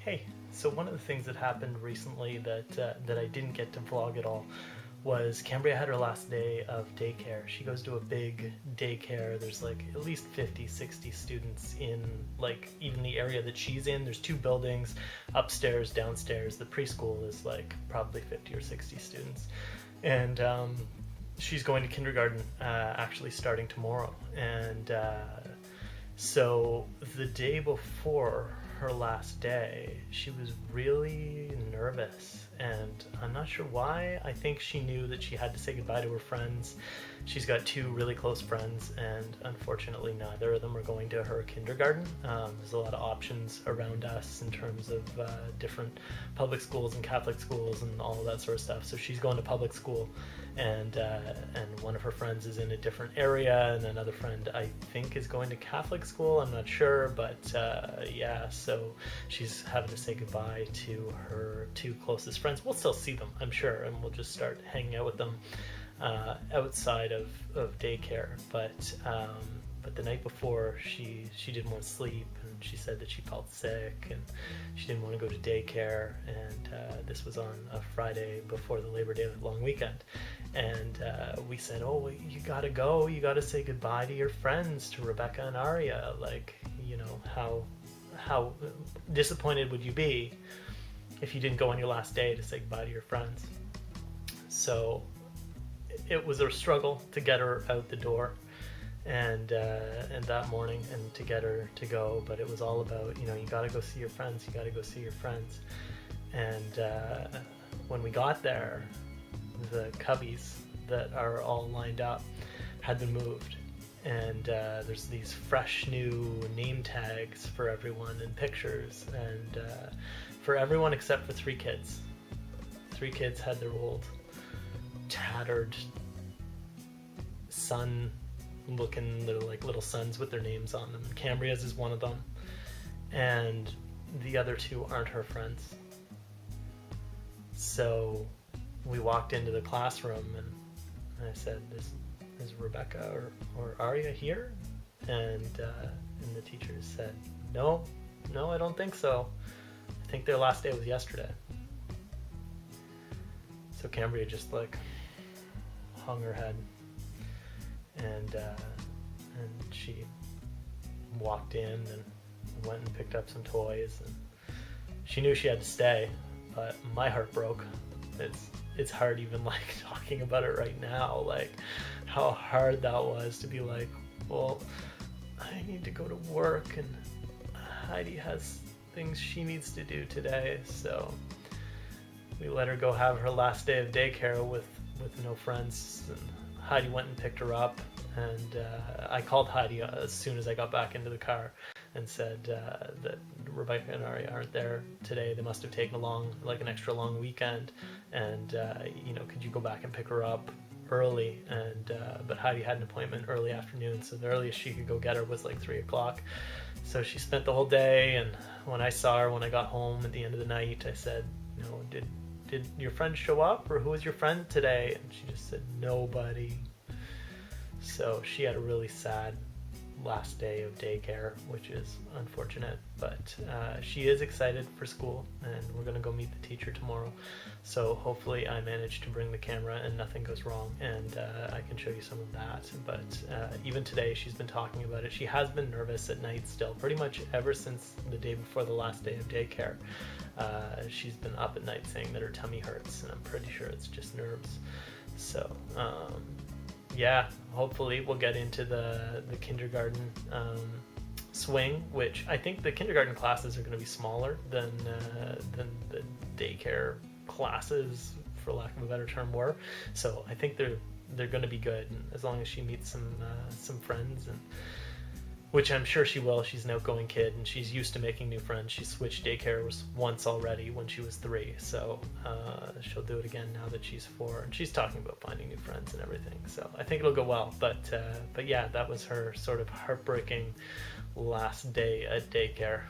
Hey, so one of the things that happened recently that I didn't get to vlog at all was Cambria had her last day of daycare. She goes to a big daycare. There's like at least 50, 60 students in like even the area that she's in. There's two buildings, upstairs, downstairs. The preschool is like probably 50 or 60 students. And she's going to kindergarten actually starting tomorrow. And so the day before her last day, she was really nervous, and I'm not sure why. I think she knew that she had to say goodbye to her friends. She's got two really close friends, and unfortunately neither of them are going to her kindergarten. There's a lot of options around us in terms of different public schools and Catholic schools and all of that sort of stuff. So she's going to public school, and one of her friends is in a different area, and another friend I think is going to Catholic school. I'm not sure, but yeah, so she's having to say goodbye to her two closest friends. We'll still see them, I'm sure, and we'll just start hanging out with them outside of daycare. But the night before, she didn't want to sleep, and she said that she felt sick and she didn't want to go to daycare. And this was on a Friday before the Labor Day long weekend. And we said, oh, well, you gotta go. You gotta say goodbye to your friends, to Rebecca and Aria. Like, you know, how disappointed would you be if you didn't go on your last day to say goodbye to your friends? So it was a struggle to get her out the door, and that morning, and to get her to go. But it was all about, you know, you got to go see your friends. You got to go see your friends. And when we got there, the cubbies that are all lined up had been moved, and there's these fresh new name tags for everyone and pictures, and for everyone except for three kids. Three kids had their old tattered sun looking little suns with their names on them. Cambria's is one of them, and the other two aren't her friends. So we walked into the classroom, and I said, is Rebecca or Aria here? And the teachers said, no, I don't think so. I think their last day was yesterday. So Cambria just like hung her head, and she walked in and went and picked up some toys, and she knew she had to stay, but my heart broke. It's hard even like talking about it right now, like how hard that was to be like, well, I need to go to work and Heidi has things she needs to do today. So we let her go have her last day of daycare with no friends, and Heidi went and picked her up, and I called Heidi as soon as I got back into the car and said that Rebecca and Aria aren't there today. They must have taken an extra long weekend, and you know, could you go back and pick her up early? And but Heidi had an appointment early afternoon, so the earliest she could go get her was like 3 o'clock. So she spent the whole day, and when I saw her when I got home at the end of the night, I said, you know, did your friend show up, or who was your friend today? And she just said, nobody. So she had a really sad last day of daycare, which is unfortunate, but she is excited for school, and we're going to go meet the teacher tomorrow. So hopefully I manage to bring the camera and nothing goes wrong, and I can show you some of that. But even today she's been talking about it. She has been nervous at night still, pretty much ever since the day before the last day of daycare. She's been up at night saying that her tummy hurts, and I'm pretty sure it's just nerves. So yeah, hopefully we'll get into the kindergarten swing, which I think the kindergarten classes are going to be smaller than the daycare classes, for lack of a better term, were. So I think they're going to be good, as long as she meets some friends, and which I'm sure she will. She's an outgoing kid, and she's used to making new friends. She switched daycare once already when she was 3, so she'll do it again now that she's 4, and she's talking about finding new friends and everything. So I think it'll go well. But yeah, that was her sort of heartbreaking last day at daycare.